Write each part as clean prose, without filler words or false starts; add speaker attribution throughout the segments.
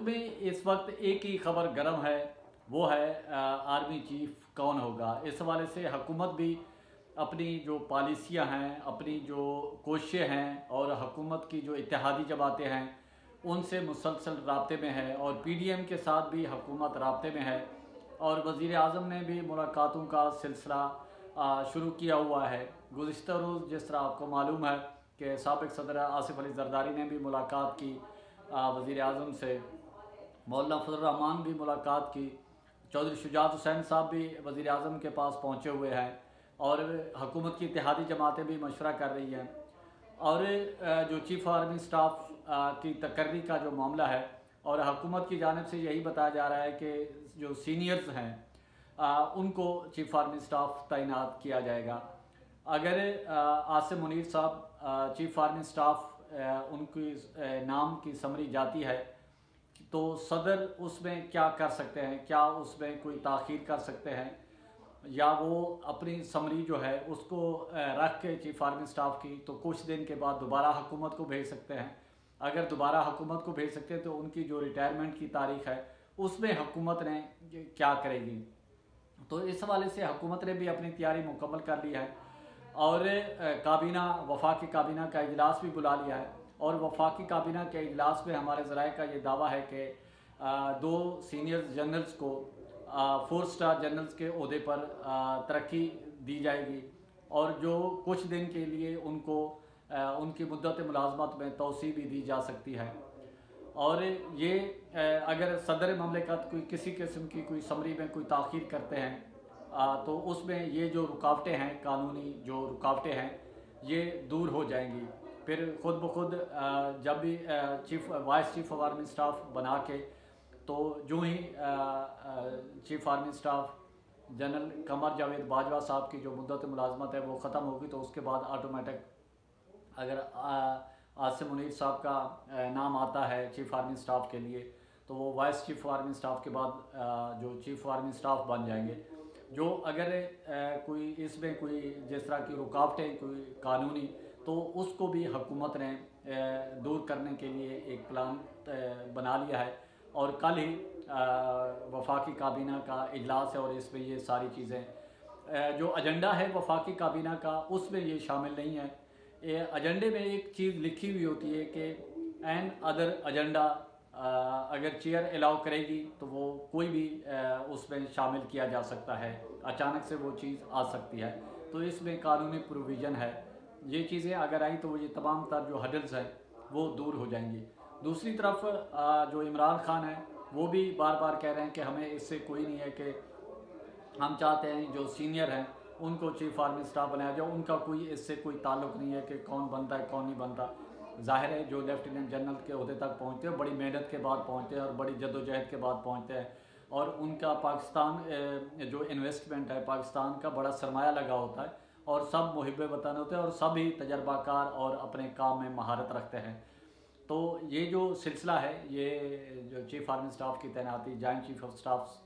Speaker 1: मुल्क में इस वक्त एक ही खबर गर्म है, वो है आर्मी चीफ कौन होगा। इस हवाले से हुकूमत भी अपनी जो पॉलिसियां हैं, अपनी जो कोशिशें हैं और हुकूमत की जो इत्तेहादी जमातें हैं उनसे मुसलसल राब्ते में है और पीडीएम के साथ भी हुकूमत राब्ते में है। और वज़ीर आज़म ने भी मुलाकातों का सिलसिला शुरू किया हुआ है। गुज़िश्ता रोज़ जिस तरह आपको मालूम है कि साबिक़ सदर आसिफ अली ज़रदारी ने भी मुलाकात की वज़ीर आज़म से, मौलाना फजल रहमान भी मुलाकात की, चौधरी शुजात हुसैन साहब भी वज़ीर आज़म के पास पहुँचे हुए हैं और हुकूमत की इत्तेहादी जमातें भी मशवरा कर रही हैं। और जो चीफ़ आर्मी स्टाफ की तकर्री का जो मामला है और हुकूमत की जानिब से यही बताया जा रहा है कि जो सीनियर्स हैं उनको चीफ़ आर्मी स्टाफ तैनात किया जाएगा। अगर आसिम मुनीर साहब चीफ़ आर्मी स्टाफ उनकी नाम की समरी जाती है तो सदर उसमें क्या कर सकते हैं, क्या उसमें कोई ताख़ीर कर सकते हैं या वो अपनी समरी जो है उसको रख के चीफ़ आर्मी स्टाफ की तो कुछ दिन के बाद दोबारा हुकूमत को भेज सकते हैं। अगर दोबारा हुकूमत को भेज सकते हैं तो उनकी जो रिटायरमेंट की तारीख़ है उसमें हुकूमत ने क्या करेगी। तो इस हवाले से हुकूमत ने भी अपनी तैयारी मुकम्मल कर ली है और काबीना वफाकी काबीना का इजलास भी बुला लिया है। और वफाकी काबीना के इजलास में हमारे ज़राए का ये दावा है कि 2 सीनियर जनरल्स को 4 स्टार जनरल्स के ओहदे पर तरक्की दी जाएगी और जो कुछ दिन के लिए उनको उनकी मुद्दत मुलाजमत में तोसी भी दी जा सकती है। और ये अगर सदर ममलिकत कोई किसी किस्म की कोई समरी में कोई ताख़ीर करते हैं तो उसमें ये जो रुकावटें हैं, कानूनी जो रुकावटें हैं, ये दूर हो जाएंगी। फिर ख़ुद ब खुद जब भी vice chief of army staff बना के तो जो ही chief army staff general Qamar Javed Bajwa साहब की जो मुद्दत मुलाजमत है वो ख़त्म होगी तो उसके बाद ऑटोमेटिक अगर आसिम मुनीर साहब का नाम आता है चीफ़ आर्मी स्टाफ के लिए तो वो वाइस चीफ़ आर्मी स्टाफ के बाद जो चीफ़ आर्मी स्टाफ बन जाएंगे। जो अगर कोई इसमें कोई जिस तरह की रुकावटें कोई कानूनी तो उसको भी हुकूमत ने दूर करने के लिए एक प्लान बना लिया है और कल ही वफाकी काबीना का इजलास है और इसमें ये सारी चीज़ें जो एजेंडा है वफाकी काबीना का उसमें ये शामिल नहीं है। एजेंडे में एक चीज़ लिखी हुई होती है कि एन अदर एजेंडा अगर चेयर अलाउ करेगी तो वो कोई भी उसमें शामिल किया जा सकता है, अचानक से वो चीज़ आ सकती है। तो इसमें कानूनी प्रोविज़न है, ये चीज़ें अगर आई तो ये तमाम तर जो हडल्स हैं वो दूर हो जाएंगी। दूसरी तरफ जो इमरान खान है वो भी बार बार कह रहे हैं कि हमें इससे कोई नहीं है कि हम चाहते हैं जो सीनियर हैं उनको चीफ़ आर्मी स्टाफ बनाया जाए, उनका कोई इससे कोई ताल्लुक़ नहीं है कि कौन बनता है कौन नहीं बनता। ज़ाहिर है जो लेफ्टिनेंट जनरल के ओहदे तक पहुँचते हैं बड़ी मेहनत के बाद पहुँचते हैं और बड़ी जद्दोजहद के बाद पहुँचते हैं और उनका पाकिस्तान जो इन्वेस्टमेंट है पाकिस्तान का बड़ा सरमाया लगा होता है और सब मुहिब वतन होते हैं और सब ही तजर्बाकार और अपने काम में महारत रखते हैं। तो ये जो सिलसिला है ये जो चीफ़ आर्मी स्टाफ की तैनाती, जॉइंट चीफ़ ऑफ स्टाफ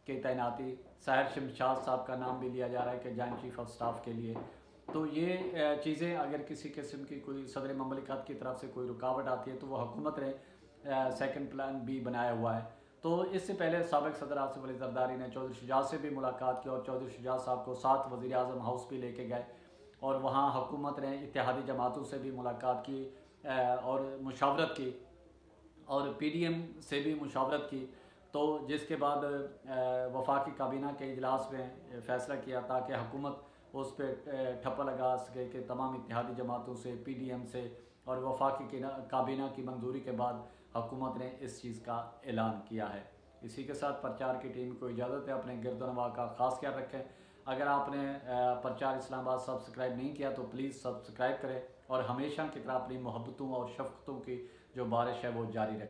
Speaker 1: की तैनाती, साहिर शमशाद साहब का नाम भी लिया जा रहा है कि जॉइंट चीफ़ ऑफ स्टाफ के लिए। तो ये चीज़ें अगर किसी किस्म की कोई सदर ममलिकत की तरफ से कोई रुकावट आती है तो वह हुकूमत ने सेकंड प्लान भी बनाया हुआ है। तो इससे पहले साबिक़ सदर आसिफ अली ज़रदारी ने चौधरी शुजात से भी मुलाकात की और चौधरी शुजात साहब को साथ वज़ीर आज़म हाउस भी लेके गए और वहाँ हुकूमत ने इत्तेहादी जमातों से भी मुलाकात की और मुशावरत की और पीडीएम से भी मुशावरत की। तो जिसके बाद वफाकी काबीना के इजलास में फ़ैसला किया ताकि हुकूमत उस पर ठप्पा लगा सके कि तमाम इत्तेहादी जमातों से, पीडीएम से और वफाकी काबीना की मंजूरी के बाद हुकूमत ने इस चीज़ का ऐलान किया है। इसी के साथ प्रचार की टीम को इजाज़त है। अपने गिरदनवा का ख़ास ख्याल रखें। अगर आपने प्रचार इस्लामाबाद सब्सक्राइब नहीं किया तो प्लीज़ सब्सक्राइब करें और हमेशा की तरह अपनी मोहब्बतों और शफ़क़तों की जो बारिश है वो जारी रखें।